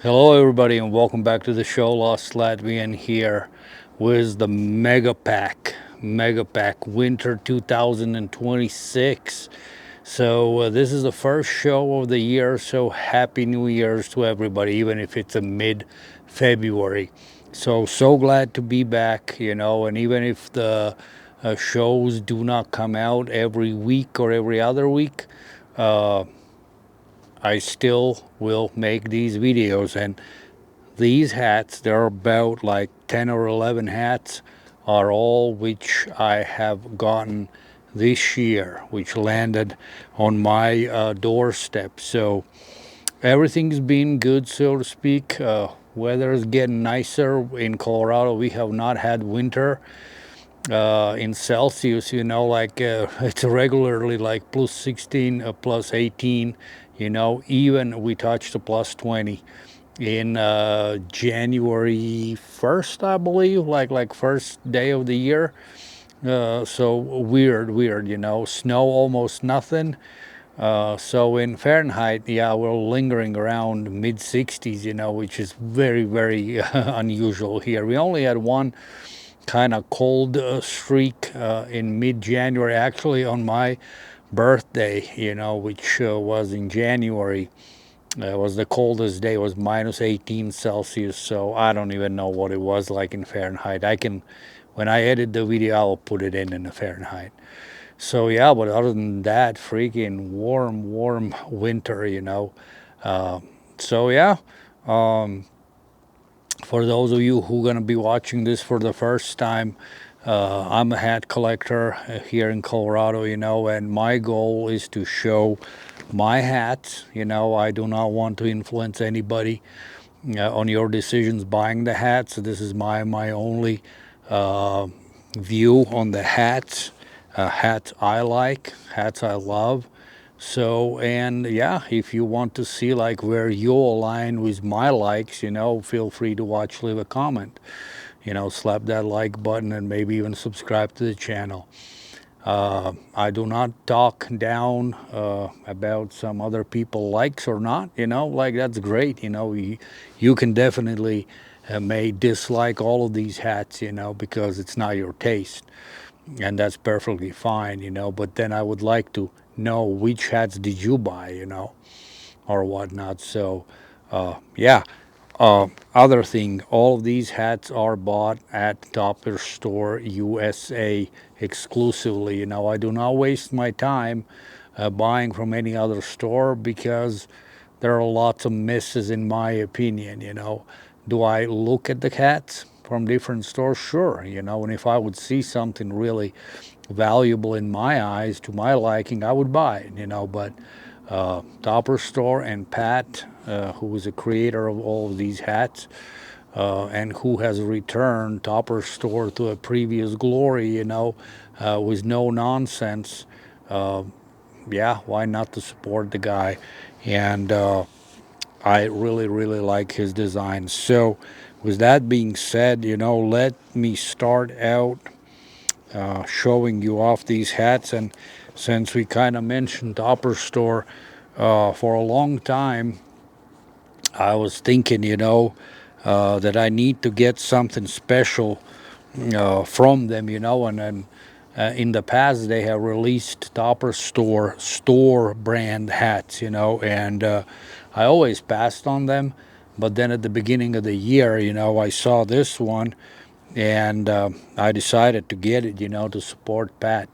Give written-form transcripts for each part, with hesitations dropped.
Hello, everybody, and welcome back to the show. Lost Latvian here with the Mega Pack Winter 2026. So, this is the first show of the year. So, Happy New Year's to everybody, even if it's a mid February. So glad to be back, and even if the shows do not come out every week or every other week, uh, I still will make these videos. And these hats, there are about like 10 or 11 hats, are all which I have gotten this year, which landed on my doorstep. So everything's been good, so to speak. Weather is getting nicer in Colorado. We have not had winter in Celsius, it's regularly like plus 16, plus 18, even we touched a plus 20 in January 1st, I believe, like first day of the year. So weird, snow almost nothing. So in Fahrenheit, yeah, we're lingering around mid 60s, which is very unusual here. We only had one kind of cold streak in mid-January, actually on my birthday, which was in January. It was the coldest day. It was minus 18 Celsius. So I don't even know what it was like in Fahrenheit. When I edit the video, I'll put it in the Fahrenheit. So yeah, but other than that, freaking warm winter. Uh, so yeah, um, for those of you who are going to be watching this for the first time, I'm a hat collector here in Colorado, and my goal is to show my hats. I do not want to influence anybody on your decisions buying the hats. So this is my only uh, view on the hats. Hats I like, hats I love. So, and yeah, if you want to see like where you align with my likes, feel free to leave a comment. Slap that like button and maybe even subscribe to the channel. I do not talk down about some other people likes or not, like that's great. You can definitely may dislike all of these hats, because it's not your taste, and that's perfectly fine, but then I would like to know which hats did you buy, or whatnot. So yeah. Other thing, all of these hats are bought at Topper Store USA exclusively. I do not waste my time buying from any other store because there are lots of misses in my opinion. Do I look at the hats from different stores? Sure, and if I would see something really valuable in my eyes to my liking, I would buy it, but Topper Store and Pat, who is the creator of all of these hats, and who has returned Topper Store to a previous glory, with no nonsense. Uh, yeah, why not to support the guy? And I really like his design. So, with that being said, let me start out showing you off these hats. And since we kind of mentioned Topper Store for a long time, I was thinking, that I need to get something special from them, and then in the past they have released Topper store brand hats, and I always passed on them. But then at the beginning of the year, I saw this one, and I decided to get it, to support Pat.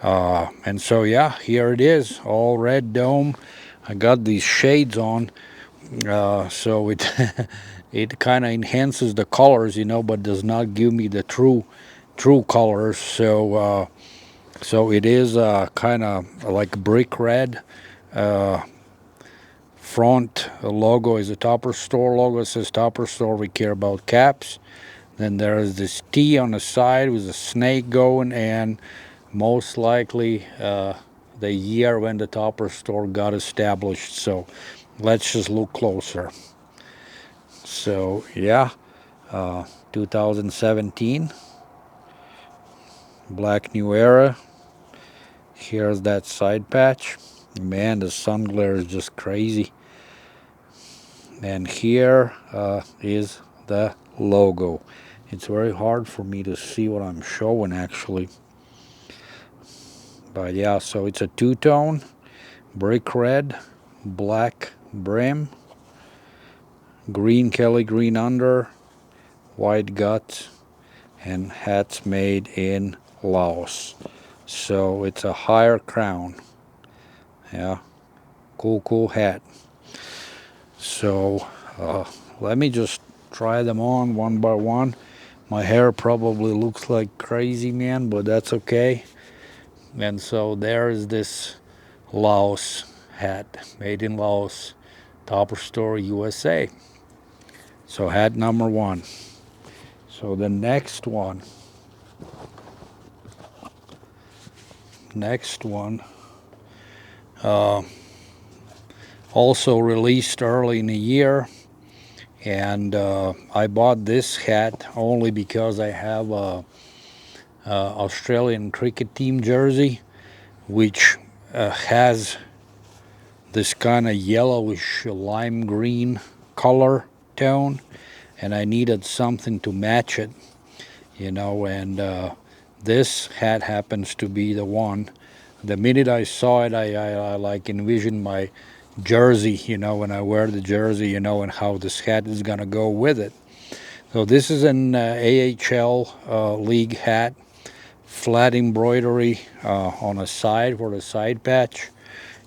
And so yeah, here it is, all red dome. I got these shades on, so it it kind of enhances the colors, but does not give me the true colors. So it is kind of like brick red. Uh, Front logo is a Topper Store logo. It says Topper Store. We care about caps. Then there is this T on the side with a snake going, and most likely the year when the Topper Store got established. So let's just look closer. So yeah, 2017, Black New Era. Here's that side patch. Man, the sun glare is just crazy. And here is the logo. It's very hard for me to see what I'm showing actually. But yeah, so it's a two-tone, brick red, black brim, green Kelly green under, white guts, and hats made in Laos. So it's a higher crown. Yeah, cool hat. So let me just try them on one by one. My hair probably looks like crazy, man, but that's okay. And so there is this Laos hat, made in Laos, Topper Store, USA. So hat number one. So the next one, also released early in the year, and I bought this hat only because I have a Australian cricket team jersey, which has this kind of yellowish lime green color tone, and I needed something to match it, and this hat happens to be the one. The minute I saw it, I like envisioned my jersey, when I wear the jersey, and how this hat is gonna go with it. So this is an AHL league hat, flat embroidery on a side for the side patch,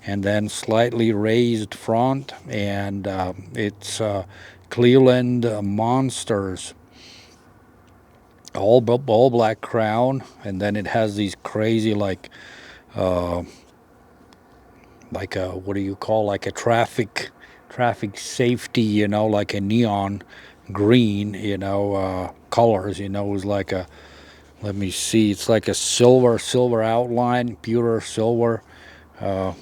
and then slightly raised front, and it's Cleveland Monsters, all black crown, and then it has these crazy uh, like a, what do you call, like a traffic safety, like a neon green, colors, it was like a, let me see, it's like a silver outline, pure silver. And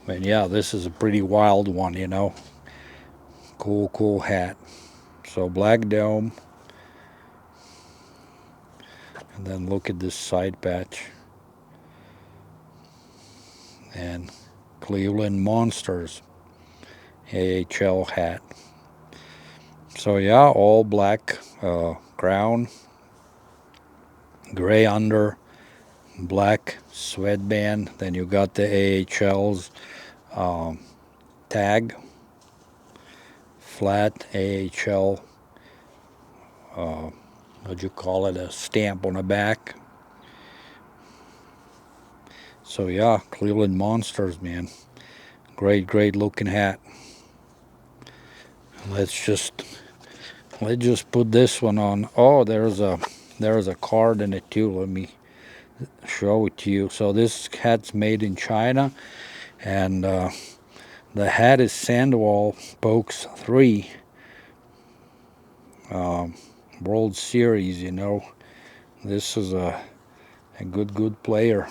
yeah, this is a pretty wild one, cool hat. So black dome, and then look at this side patch, and Cleveland Monsters AHL hat. So yeah, all black crown, gray under, black sweatband. Then you got the AHL's tag, flat AHL, what'd you call it, a stamp on the back. So yeah, Cleveland Monsters, man. Great looking hat. Let's just put this one on. Oh, there's a card in it too. Let me show it to you. So this hat's made in China, and the hat is Sandoval Pokes 3 World Series. This is a good player.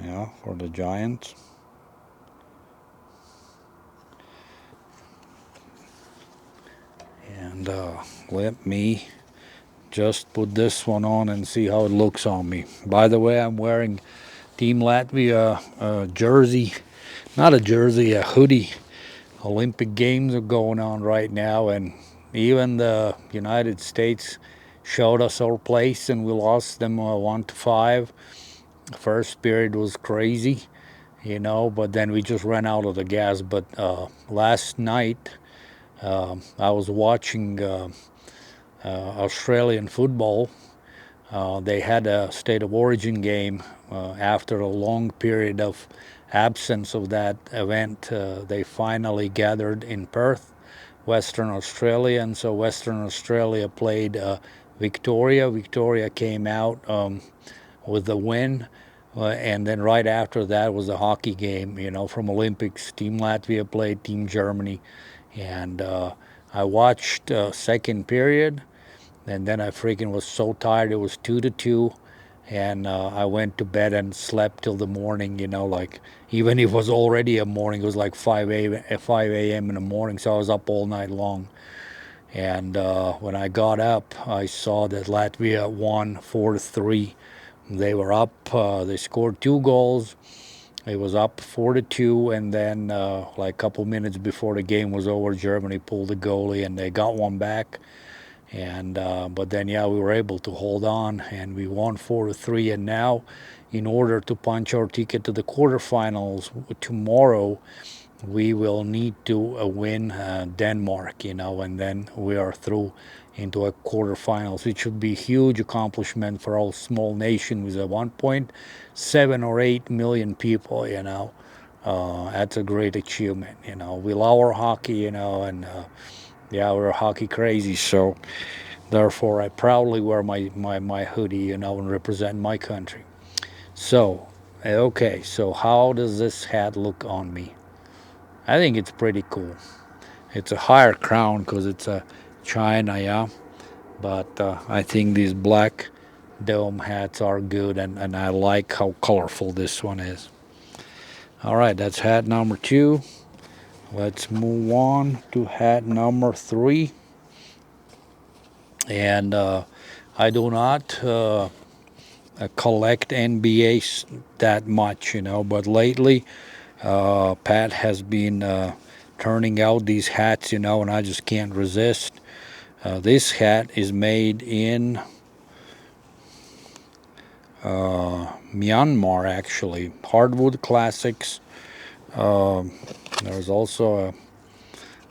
Yeah, for the Giants. And let me just put this one on and see how it looks on me. By the way, I'm wearing Team Latvia jersey, not a jersey, a hoodie. Olympic Games are going on right now, and even the United States showed us our place, and we lost them 1-5. The first period was crazy, but then we just ran out of the gas. But last night, I was watching Australian football. They had a state of origin game after a long period of absence of that event. They finally gathered in Perth, Western Australia, and so Western Australia played Victoria. Victoria came out with the win. And then right after that was a hockey game, from Olympics. Team Latvia played Team Germany. And I watched second period, and then I freaking was so tired. It was 2-2, and I went to bed and slept till the morning. Like, even if it was already a morning, it was like 5 a.m. in the morning. So I was up all night long. And when I got up, I saw that Latvia won 4-3. They were up. They scored 2 goals. It was up 4-2, and then like a couple minutes before the game was over, Germany pulled the goalie, and they got one back. And but then yeah, we were able to hold on, and we won 4-3. And now, in order to punch our ticket to the quarterfinals tomorrow, we will need to win Denmark, and then we are through into a quarterfinals, which would be a huge accomplishment for our small nation with a 1.7 or 8 million people. That's a great achievement. We love our hockey, and yeah, we're hockey crazy. So therefore, I proudly wear my hoodie, and represent my country. So, okay, so how does this hat look on me? I think it's pretty cool. It's a higher crown because it's a China, yeah. But I think these black dome hats are good, and I like how colorful this one is. All right, that's hat number 2. Let's move on to hat number 3. And I do not collect NBAs that much, but lately Pat has been turning out these hats, and I just can't resist. This hat is made in Myanmar, actually. Hardwood Classics. There's also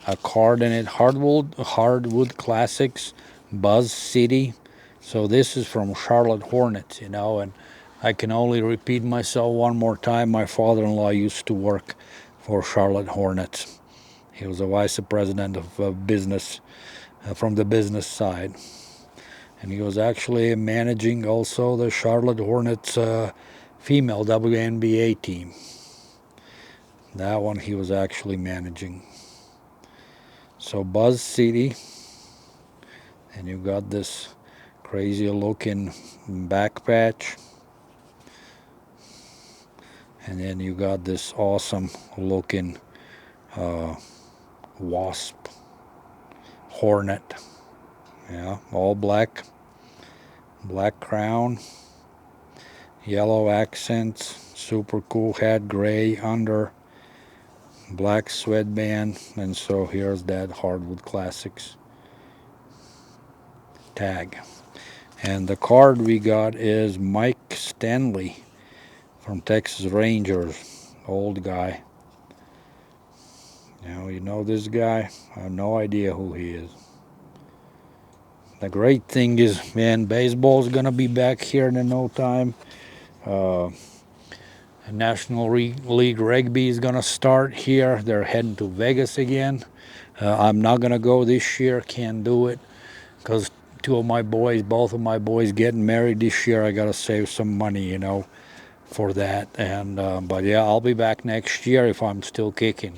a card in it. Hardwood Classics, Buzz City. So this is from Charlotte Hornets, and I can only repeat myself one more time. My father-in-law used to work for Charlotte Hornets. He was a vice president of business from the business side. And he was actually managing also the Charlotte Hornets female WNBA team. That one he was actually managing. So Buzz City, and you got this crazy looking back patch, and then you got this awesome looking wasp hornet. Yeah, all black crown, yellow accents, super cool hat, gray under, black sweatband. And so here's that Hardwood Classics tag. And the card we got is Mike Stanley from Texas Rangers, old guy. Now, you know this guy? I have no idea who he is. The great thing is, man, baseball's gonna be back here in no time. National League Rugby is gonna start here. They're heading to Vegas again. I'm not gonna go this year. Can't do it because both of my boys, getting married this year. I gotta save some money, for that. And but yeah, I'll be back next year if I'm still kicking,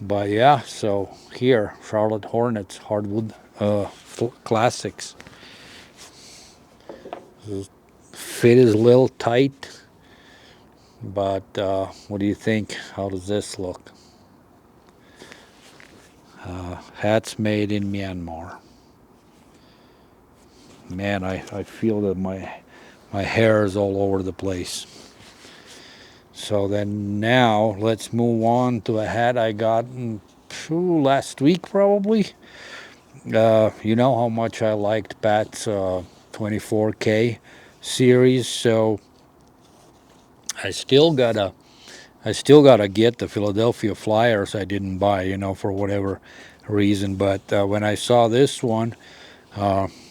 But yeah, so here, Charlotte Hornets Hardwood Classics. Fit is a little tight, but what do you think? How does this look? Hats made in Myanmar. Man, I feel that my hair is all over the place. So then now let's move on to a hat I got last week probably. You know how much I liked Pat's 24K series, so I still gotta get the Philadelphia Flyers I didn't buy, for whatever reason. But when I saw this one,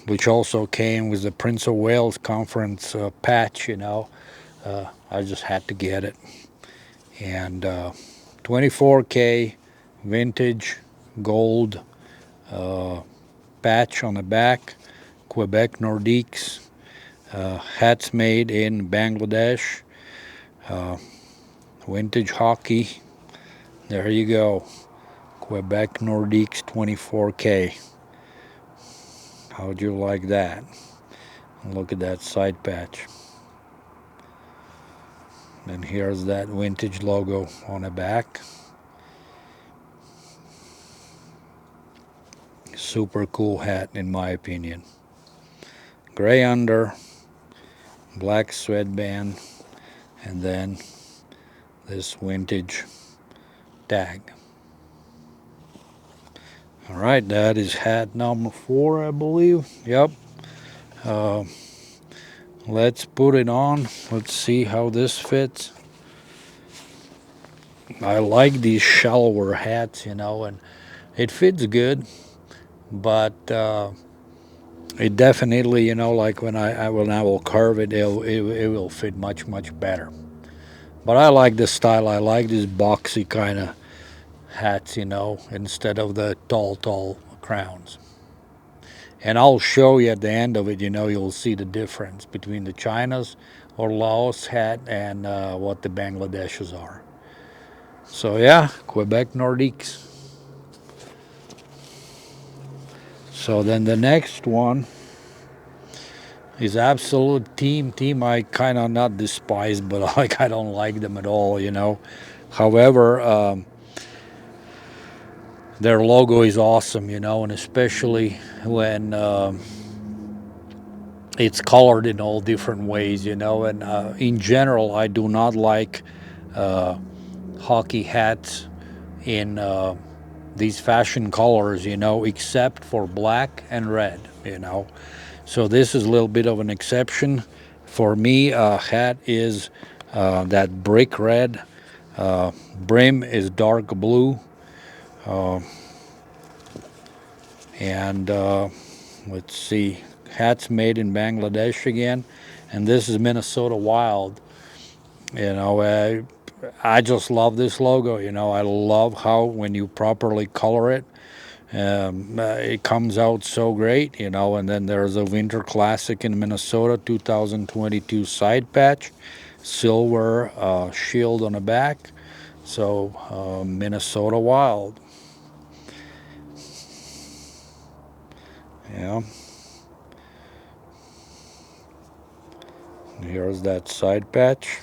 which also came with the Prince of Wales Conference patch, I just had to get it. And 24K vintage gold patch on the back, Quebec Nordiques, hats made in Bangladesh, vintage hockey. There you go, Quebec Nordiques 24K. How'd you like that? Look at that side patch. And here's that vintage logo on the back. Super cool hat in my opinion. Gray under, black sweatband, and then this vintage tag. All right, that is hat number 4, I believe. Yep. Let's put it on. Let's see how this fits. I like these shallower hats, and it fits good, but it definitely, like when I will carve it, it will fit much better. But I like this style. I like these boxy kind of hats, instead of the tall crowns. And I'll show you at the end of it, you'll see the difference between the China's or Laos hat and what the Bangladesh's are. So yeah, Quebec Nordiques. So then the next one is absolute team. I kind of not despise, but like I don't like them at all. However, their logo is awesome, and especially when it's colored in all different ways, And in general, I do not like hockey hats in these fashion colors, except for black and red. So this is a little bit of an exception. For me, a hat is that brick red. Brim is dark blue. And let's see, hats made in Bangladesh again. And this is Minnesota Wild. I just love this logo. I love how when you properly color it, it comes out so great. And then there's a Winter Classic in Minnesota 2022 side patch, silver shield on the back. So Minnesota Wild. Yeah. Here's that side patch.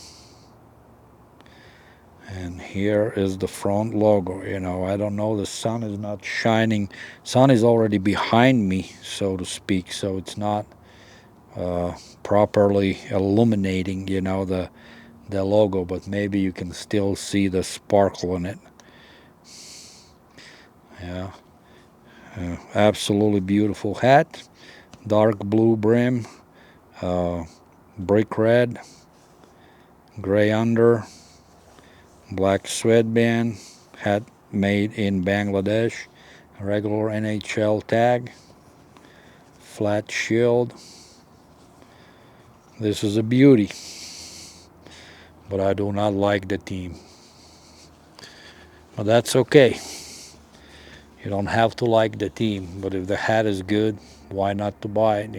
And here is the front logo. I don't know, the sun is not shining. Sun is already behind me, so to speak, so it's not properly illuminating, the logo, but maybe you can still see the sparkle in it. Yeah. Absolutely beautiful hat. Dark blue brim, brick red, gray under, black sweatband, hat made in Bangladesh, regular NHL tag, flat shield. This is a beauty, but I do not like the team. But that's okay. You don't have to like the team, but if the hat is good, why not to buy it?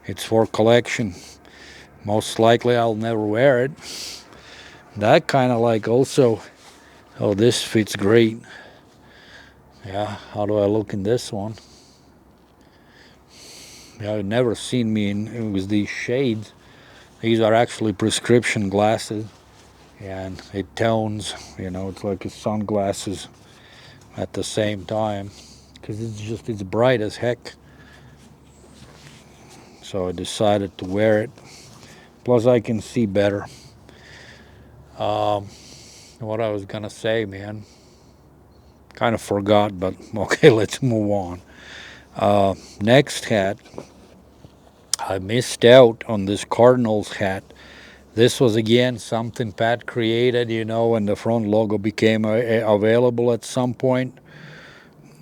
It's for collection. Most likely I'll never wear it. That kind of like also, oh, this fits great. Yeah, how do I look in this one? Yeah, I've never seen me with these shades. These are actually prescription glasses, and it tones, it's like a sunglasses at the same time, because it's bright as heck. So I decided to wear it. Plus I can see better. What I was gonna say, man, kind of forgot, but okay, let's move on. Next hat, I missed out on this Cardinals hat. This was again something Pat created, and the front logo became available at some point.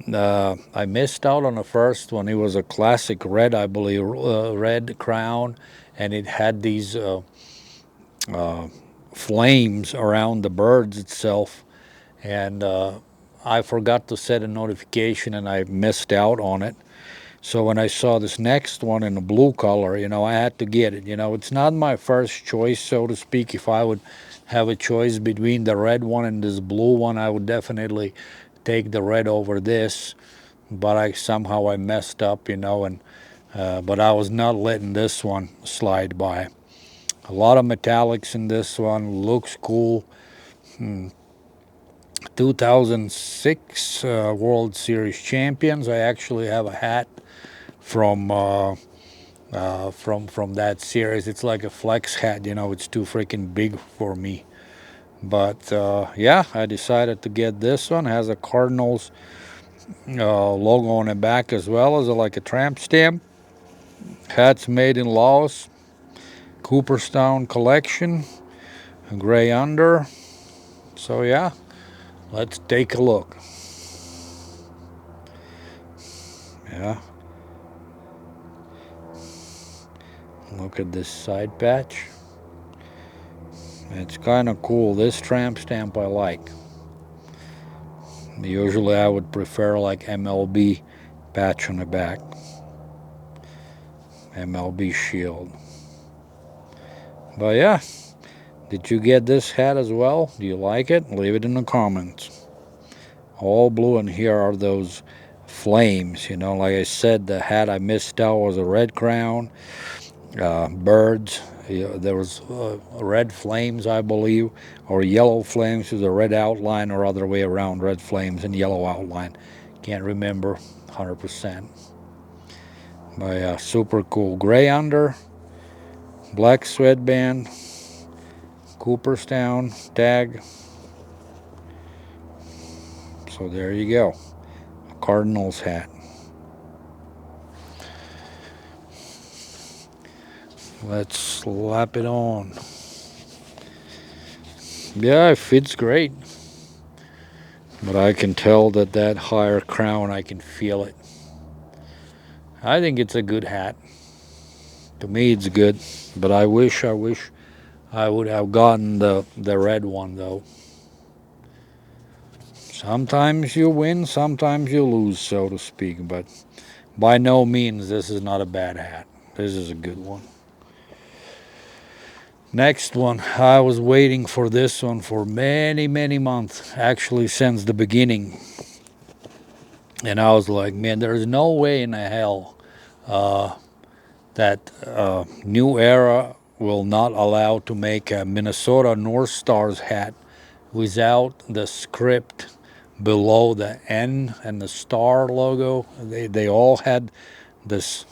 I missed out on the first one. It was a classic red, I believe, red crown, and it had these flames around the birds itself. And I forgot to set a notification, and I missed out on it. So when I saw this next one in the blue color, I had to get it. It's not my first choice, so to speak. If I would have a choice between the red one and this blue one, I would definitely take the red over this. But I messed up, and but I was not letting this one slide by. A lot of metallics in this one. Looks cool. 2006 World Series champions. I actually have a hat from that series. It's like a flex hat, it's too freaking big for me. But yeah, I decided to get this one. It has a Cardinals logo on the back as well as like a tramp stamp. Hat's made in Laos. Cooperstown collection. Gray under. So yeah, let's take a look. Yeah. Look at this side patch. It's kind of cool. This tramp stamp I like. Usually I would prefer like MLB patch on the back. MLB shield. But yeah, did you get this hat as well? Do you like it? Leave it in the comments. All blue, and here are those flames. You know, like I said, the hat I missed out was a red crown, birds. There was red flames, I believe, or yellow flames with a red outline, or other way around, red flames and yellow outline. Can't remember 100%. But yeah, super cool. Gray under, black sweatband, Cooperstown tag. So there you go, a Cardinals hat. Let's slap it on. Yeah, it fits great. But I can tell that higher crown, I can feel it. I think it's a good hat. To me, it's good. But I wish I would have gotten the red one, though. Sometimes you win, sometimes you lose, so to speak. But by no means, this is not a bad hat. This is a good one. Next one, I was waiting for this one for many, many months, actually since the beginning. And I was like, man, there's no way in hell that New Era will not allow to make a Minnesota North Stars hat without the script below the N and the star logo. They all had this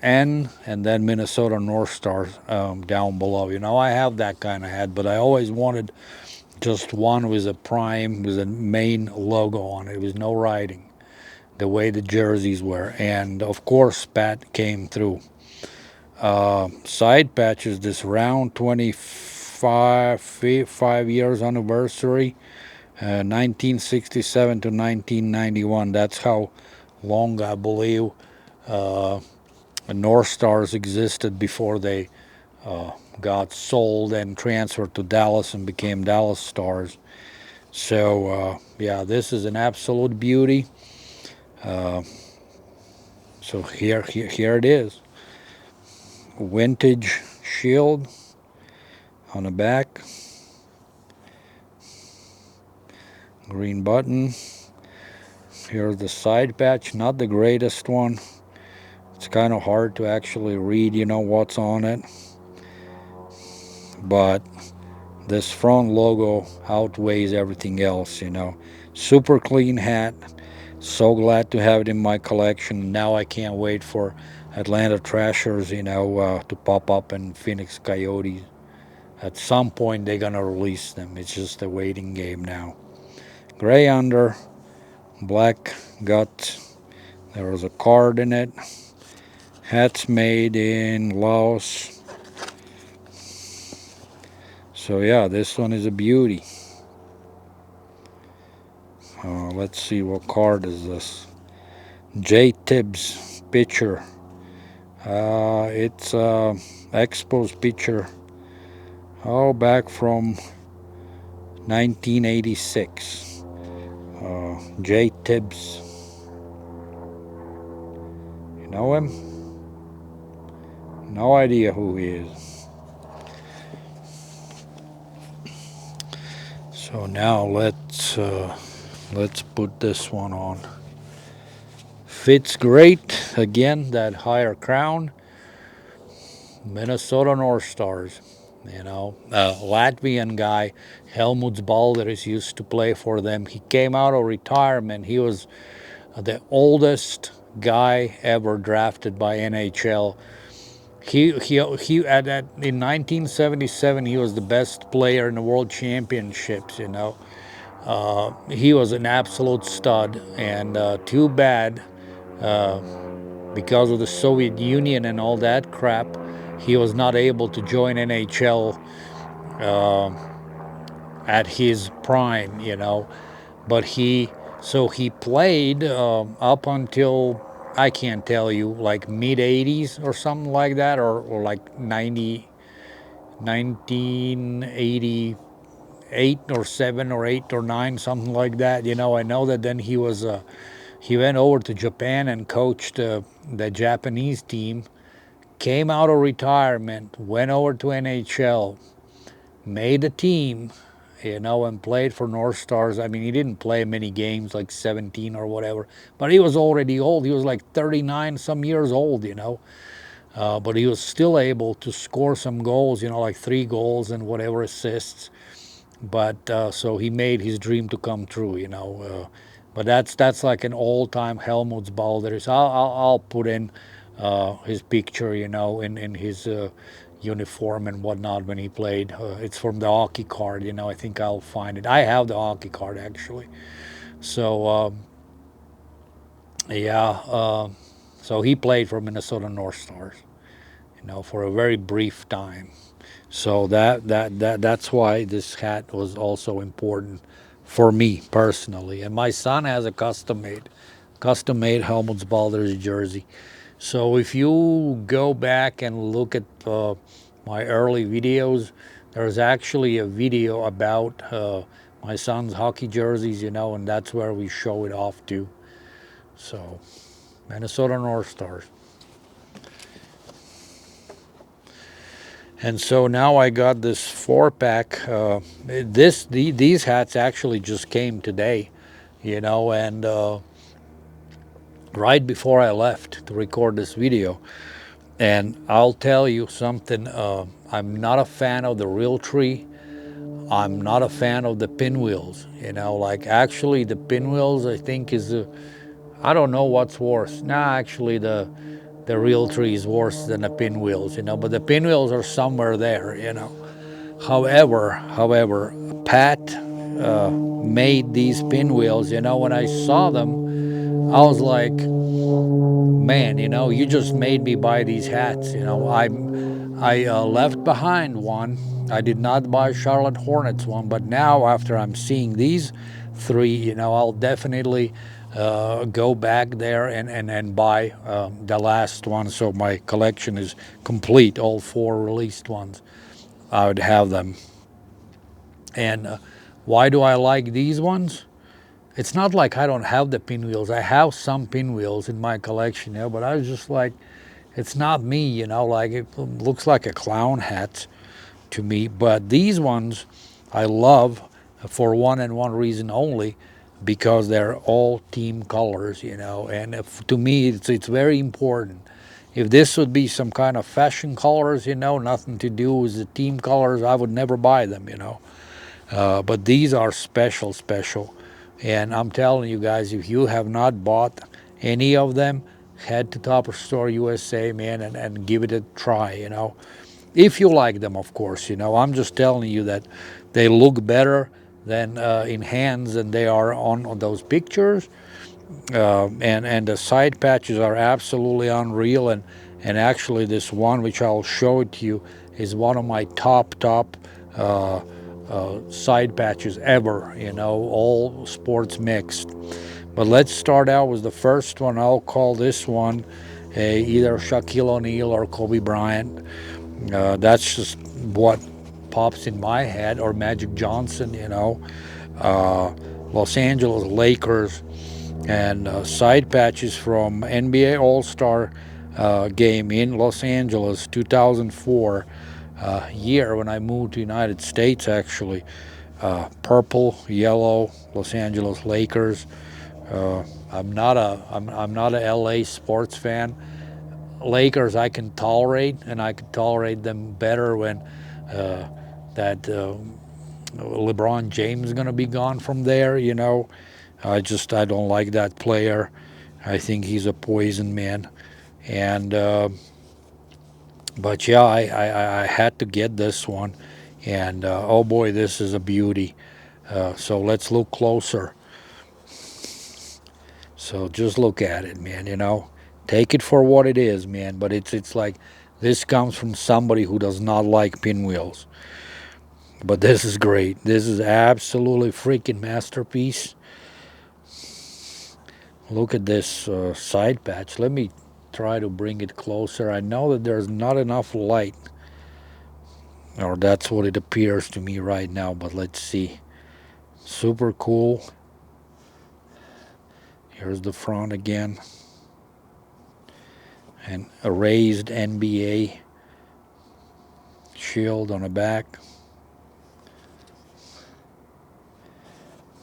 N and then Minnesota North Stars down below. You know, I have that kind of hat, but I always wanted just one with a prime, with a main logo on it. It was no writing, the way the jerseys were. And of course, Pat came through. Side patches, this round 25 years anniversary, 1967 to 1991. That's how long, I believe, North Stars existed before they got sold and transferred to Dallas and became Dallas Stars. So yeah, this is an absolute beauty. So here it is. Vintage shield on the back. Green button. Here's the side patch, not the greatest one. It's kind of hard to actually read, you know, what's on it. But this front logo outweighs everything else, you know. Super clean hat. So glad to have it in my collection. Now I can't wait for Atlanta Thrashers, you know, to pop up, and Phoenix Coyotes. At some point they're gonna release them. It's just a waiting game now. Gray under, black gut. There was a card in it. Hats made in Laos. So yeah, this one is a beauty. Let's see, what card is this? J. Tibbs pitcher. It's Expos pitcher. Oh, back from 1986. J. Tibbs. You know him? No idea who he is. So now let's put this one on. Fits great. Again, that higher crown. Minnesota North Stars. You know, Latvian guy, Helmuts Balderis, used to play for them. He came out of retirement. He was the oldest guy ever drafted by NHL. In 1977 he was the best player in the world championships. He was an absolute stud, and too bad because of the Soviet Union and all that crap, he was not able to join NHL at his prime. But he played up until, I can't tell you, like mid 80s or something like that, or like 1988 or 7 or 8 or 9, something like that. I know that then he went over to Japan and coached the Japanese team, came out of retirement, went over to NHL, made a team, and played for North Stars. I mean, he didn't play many games, like 17 or whatever, but he was already old. He was like 39 some years old, but he was still able to score some goals, like 3 goals and whatever assists. But so he made his dream to come true, but that's like an all-time Helmutsbalder. So I'll put in his picture, in his uniform and whatnot when he played. It's from the hockey card, I think I'll find it. I have the hockey card actually. So yeah, so he played for Minnesota North Stars, for a very brief time. So that's why this hat was also important for me personally. And my son has a custom made Helmutsbalder's jersey. So if you go back and look at my early videos, there's actually a video about my son's hockey jerseys, and that's where we show it off too. So Minnesota North Stars. And so now I got this 4-pack. These hats actually just came today, and right before I left to record this video. And I'll tell you something. I'm not a fan of the Realtree. I'm not a fan of the pinwheels. Like actually the pinwheels I think is I don't know what's worse. Nah, actually the Realtree is worse than the pinwheels. But the pinwheels are somewhere there. However, Pat made these pinwheels. When I saw them, I was like, man, you just made me buy these hats. I left behind one. I did not buy Charlotte Hornets one, but now after I'm seeing these three, I'll definitely go back there and buy the last one. So my collection is complete. All 4 released ones, I would have them. And why do I like these ones? It's not like I don't have the pinwheels. I have some pinwheels in my collection, but I was just like, it's not me, like it looks like a clown hat to me. But these ones I love for one and one reason only, because they're all team colors, and to me it's very important. If this would be some kind of fashion colors, nothing to do with the team colors, I would never buy them, but these are special. And I'm telling you guys, if you have not bought any of them, head to Topper Store USA, man, and give it a try, If you like them, of course, I'm just telling you that they look better than in hands than they are on those pictures. And the side patches are absolutely unreal. And actually, this one, which I'll show it to you, is one of my top uh, side patches ever, all sports mixed. But let's start out with the first one. I'll call this one either Shaquille O'Neal or Kobe Bryant. That's just what pops in my head, or Magic Johnson, Los Angeles Lakers, and side patches from NBA All-Star game in Los Angeles, 2004 year when I moved to United States, actually. Purple, yellow, Los Angeles Lakers. I'm not a LA sports fan. Lakers I can tolerate, and I can tolerate them better when that LeBron James is going to be gone from there. I don't like that player. I think he's a poison man, and But yeah, I had to get this one, and oh boy, this is a beauty. So let's look closer. So just look at it, man. Take it for what it is, man. But it's like this comes from somebody who does not like pinwheels. But this is great. This is absolutely freaking masterpiece. Look at this side patch. Let me try to bring it closer. I know that there's not enough light, or that's what it appears to me right now. But let's see. Super cool. Here's the front again, and a raised NBA shield on the back.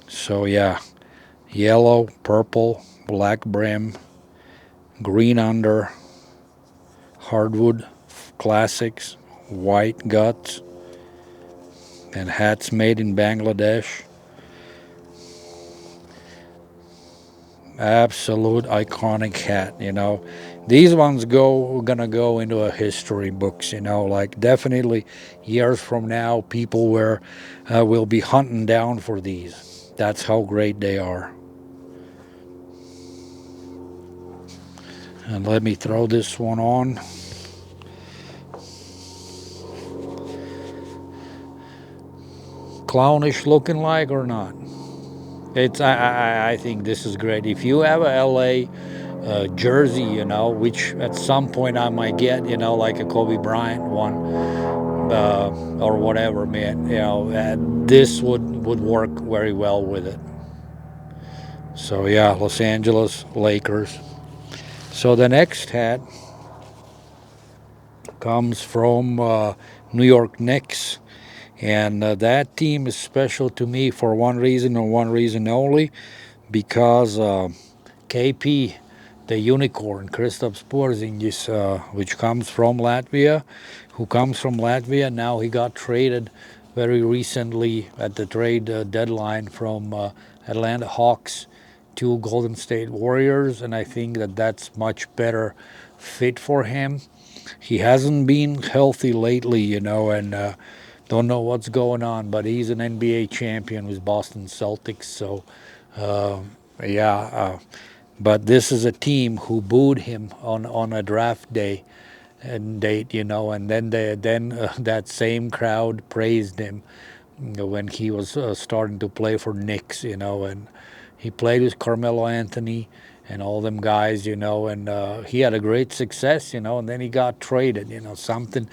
So yeah, yellow, purple, black brim, green under, hardwood classics, white guts, and hats made in Bangladesh. Absolute iconic hat. These ones gonna go into a history books. Like definitely years from now, people will be hunting down for these. That's how great they are. And let me throw this one on. Clownish looking like or not? I think this is great. If you have a LA jersey, which at some point I might get, like a Kobe Bryant one, or whatever, man. This would work very well with it. So yeah, Los Angeles Lakers. So the next hat comes from New York Knicks, and that team is special to me for one reason and one reason only, because KP, the unicorn, Kristaps Porzingis, which comes from Latvia, who comes from Latvia. Now he got traded very recently at the trade deadline from Atlanta Hawks to Golden State Warriors, and I think that that's much better fit for him. He hasn't been healthy lately, and don't know what's going on, but he's an NBA champion with Boston Celtics, so yeah. But this is a team who booed him on a draft day and date, and then that same crowd praised him when he was starting to play for Knicks, and he played with Carmelo Anthony and all them guys, and he had a great success, and then he got traded, something.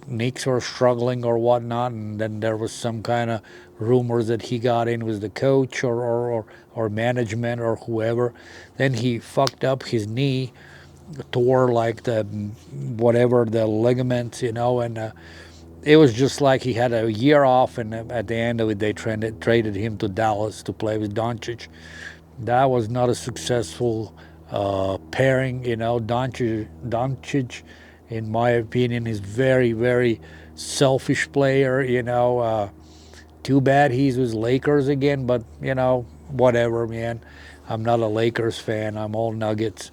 Knicks were struggling or whatnot, and then there was some kind of rumors that he got in with the coach or management or whoever. Then he fucked up his knee, tore like the whatever the ligaments, and it was just like he had a year off, and at the end of it, they traded him to Dallas to play with Doncic. That was not a successful pairing. Doncic, in my opinion, is very, very selfish player. Too bad he's with Lakers again, but whatever, man. I'm not a Lakers fan. I'm all Nuggets,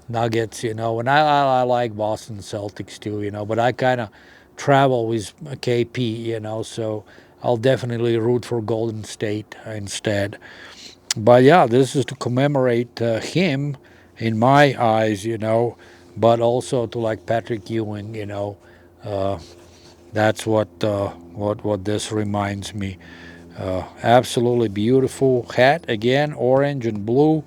and I like Boston Celtics too, but I kind of travel with KP, so I'll definitely root for Golden State instead. But yeah, this is to commemorate him in my eyes, but also to like Patrick Ewing, uh, that's what this reminds me. Absolutely beautiful hat again, orange and blue,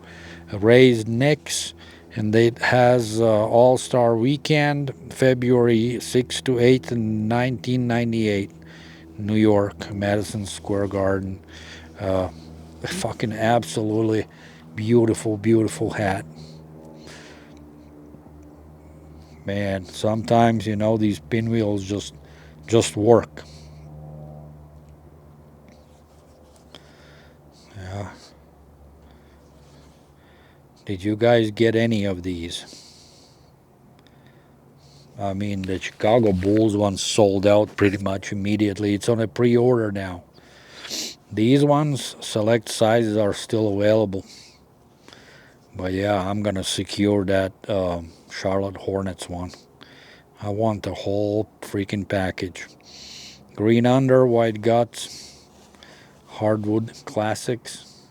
raised necks, and it has All Star Weekend, February 6th to 8th in 1998, New York, Madison Square Garden. Uh, Fucking absolutely beautiful, beautiful hat. Man, sometimes these pinwheels just work. Yeah. Did you guys get any of these? I mean, the Chicago Bulls one sold out pretty much immediately. It's on a pre-order now. These ones, select sizes are still available. But yeah, I'm gonna secure that Charlotte Hornets one. I want the whole freaking package. Green under, white guts, hardwood classics.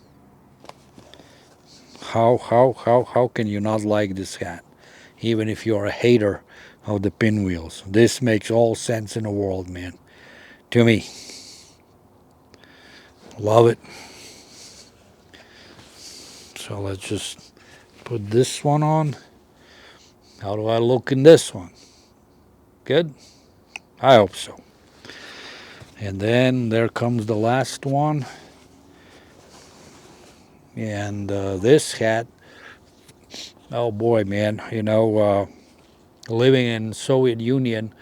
How can you not like this hat? Even if you're a hater of the pinwheels. This makes all sense in the world, man. To me. Love it. So let's just put this one on. How do I look in this one? Good? I hope so. And then there comes the last one. And this hat, oh boy, man, living in Soviet Union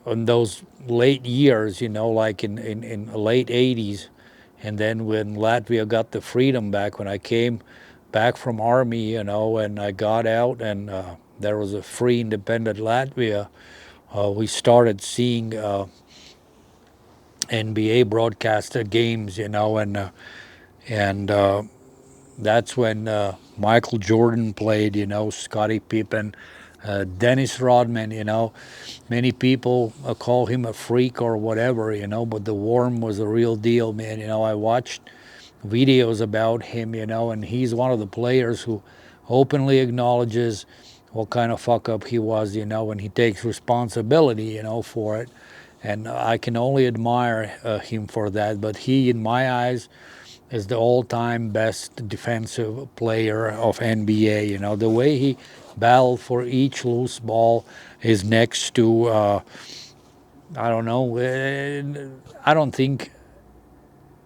in those late years, like in late 80s, and then when Latvia got the freedom back, when I came back from army, and I got out and there was a free independent Latvia, we started seeing NBA broadcasted games, and that's when Michael Jordan played, Scottie Pippen, Dennis Rodman, many people call him a freak or whatever, but the Worm was a real deal, man. I watched videos about him, and he's one of the players who openly acknowledges what kind of fuck up he was, and he takes responsibility, for it. And I can only admire him for that. But he, in my eyes, is the all-time best defensive player of NBA. The way he battled for each loose ball is next to, I don't know, I don't think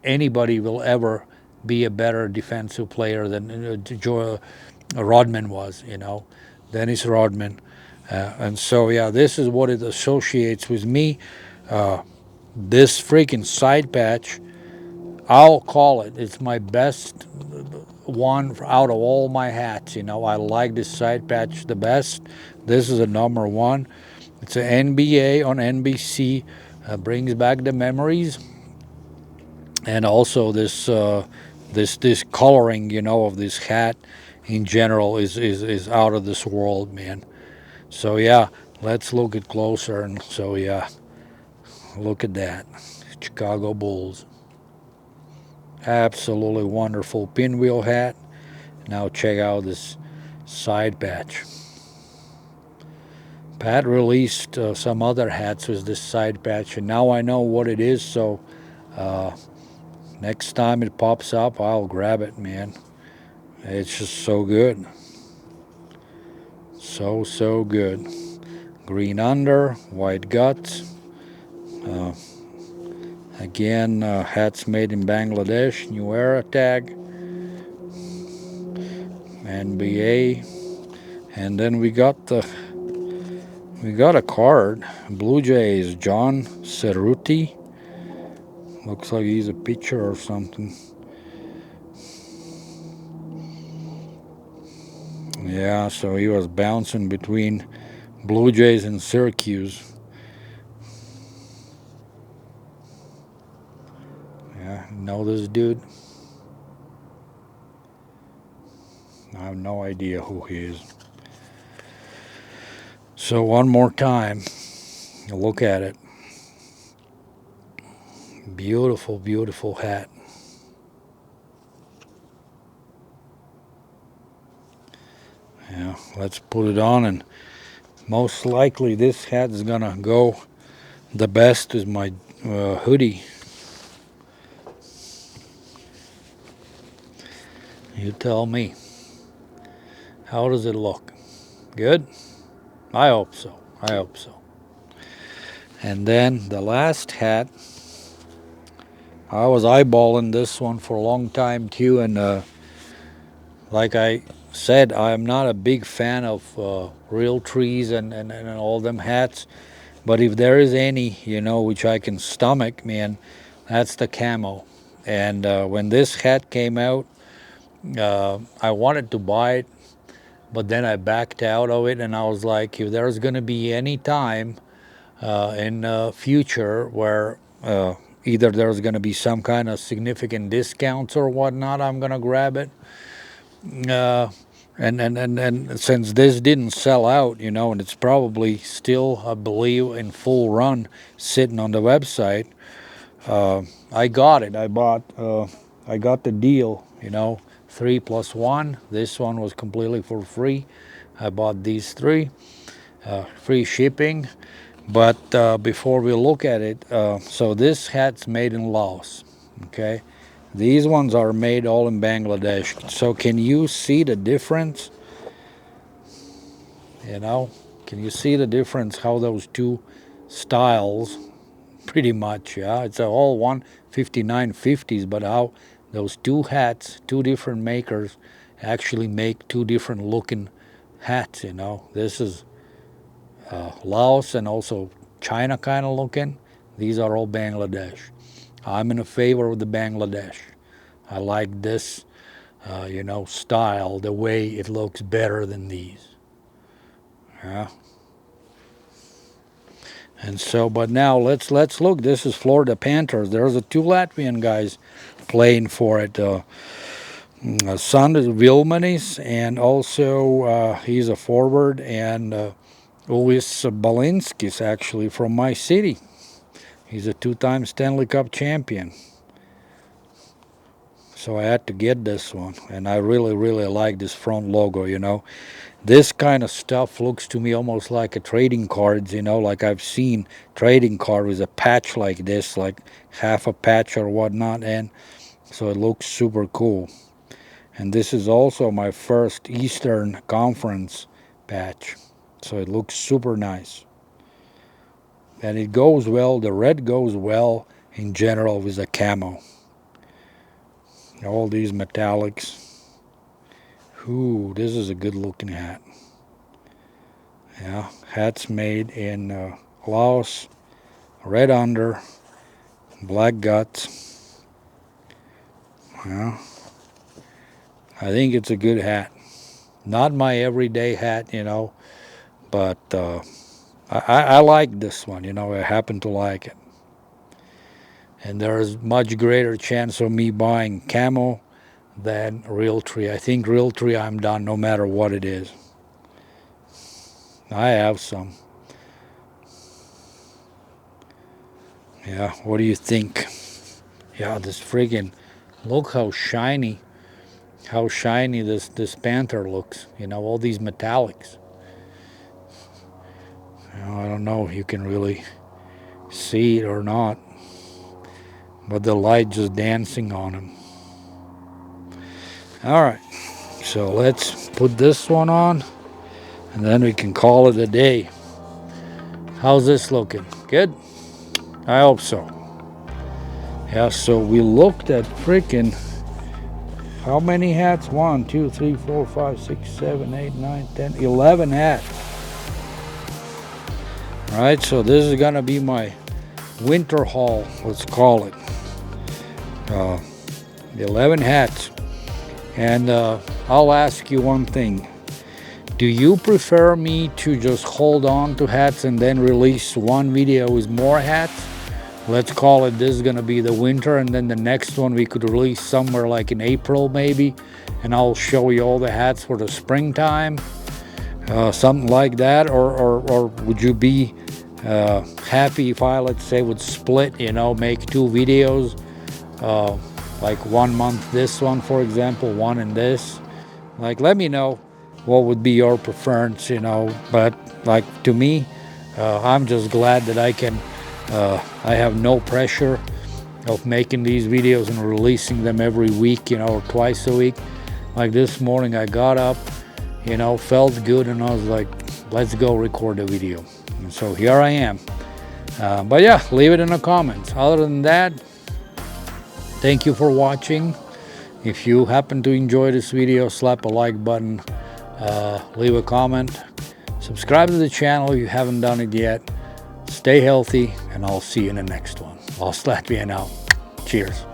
anybody will ever be a better defensive player than Rodman was, Dennis Rodman. And so, yeah, this is what it associates with me. This freaking side patch, I'll call it. It's my best one out of all my hats. I like this side patch the best. This is a number one. It's an NBA on NBC. Brings back the memories, and also this coloring, of this hat in general is out of this world, man. So yeah, let's look it closer. And so yeah, look at that, Chicago Bulls. Absolutely wonderful pinwheel hat. Now check out this side patch. Pat released some other hats with this side patch, and now I know what it is. So next time it pops up, I'll grab it, man. It's just so good. So good. Green under, white guts. Uh, Again, hats made in Bangladesh, New Era tag, NBA, and then we got a card. Blue Jays, John Cerruti. Looks like he's a pitcher or something. Yeah, so he was bouncing between Blue Jays and Syracuse. Yeah, know this dude? I have no idea who he is. So one more time, look at it. Beautiful, beautiful hat. Yeah, let's put it on, and most likely this hat is gonna go the best with my hoodie. You tell me. How does it look? Good? I hope so. I hope so. And then the last hat, I was eyeballing this one for a long time too, and like I said, I'm not a big fan of real trees and all them hats, but if there is any, which I can stomach, man, that's the camo. And when this hat came out, I wanted to buy it, but then I backed out of it, and I was like, if there's going to be any time in future where either there's going to be some kind of significant discounts or whatnot, I'm going to grab it. And since this didn't sell out, you know, and it's probably still, I believe, in full run, sitting on the website, I got it. I got the deal, you know, 3+1. This one was completely for free. I bought these three, free shipping. But before we look at it, so this hat's made in Laos, okay? These ones are made all in Bangladesh. So can you see the difference? You know, can you see the difference how those two styles, pretty much, yeah? It's all 159.50s, but how those two hats, two different makers, actually make two different looking hats, you know? This is Laos and also China kind of looking. These are all Bangladesh. I'm in favor of the Bangladesh. I like this, you know, style, the way it looks better than these. Yeah. And so, but now let's look. This is Florida Panthers. There's the two Latvian guys playing for it. Son is Vilmanis, and also he's a forward, and Ulis Balinskis, actually from my city. He's a two-time Stanley Cup champion. So I had to get this one, and I really, really like this front logo, you know. This kind of stuff looks to me almost like a trading cards, you know, like I've seen trading card with a patch like this, like half a patch or whatnot, and so it looks super cool. And this is also my first Eastern Conference patch, so it looks super nice. And it goes well, the red goes well in general with the camo. All these metallics. Ooh, this is a good looking hat. Yeah, hats made in Laos, red under, black guts. Yeah, I think it's a good hat. Not my everyday hat, you know, but I like this one, you know, I happen to like it. And there's much greater chance of me buying camo than Realtree. I think Realtree I'm done no matter what it is. I have some. Yeah, what do you think? Yeah, this friggin', look how shiny this Panther looks. You know, all these metallics. You know, I don't know if you can really see it or not, but the light just dancing on him. All right, so let's put this one on, and then we can call it a day. How's this looking? Good? I hope so. Yeah, so we looked at freaking how many hats? 1, 2, 3, 4, 5, 6, 7, 8, 9, 10, 11 hats. All right, so this is gonna be my winter haul, let's call it. 11 hats. And I'll ask you one thing. Do you prefer me to just hold on to hats and then release one video with more hats? Let's call it, this is gonna be the winter, and then the next one we could release somewhere like in April maybe, and I'll show you all the hats for the springtime, something like that. Or would you be happy if I, let's say, would split, you know, make two videos, like 1 month this one, for example, one in this? Like, let me know what would be your preference, you know. But like, to me, I'm just glad that I can I have no pressure of making these videos and releasing them every week, you know, or twice a week. Like this morning I got up, you know, felt good, and I was like, let's go record a video. And so here I am. But yeah, leave it in the comments. Other than that, thank you for watching. If you happen to enjoy this video, slap a like button, leave a comment, subscribe to the channel if you haven't done it yet. Stay healthy, and I'll see you in the next one. Lost Latvian out. Cheers.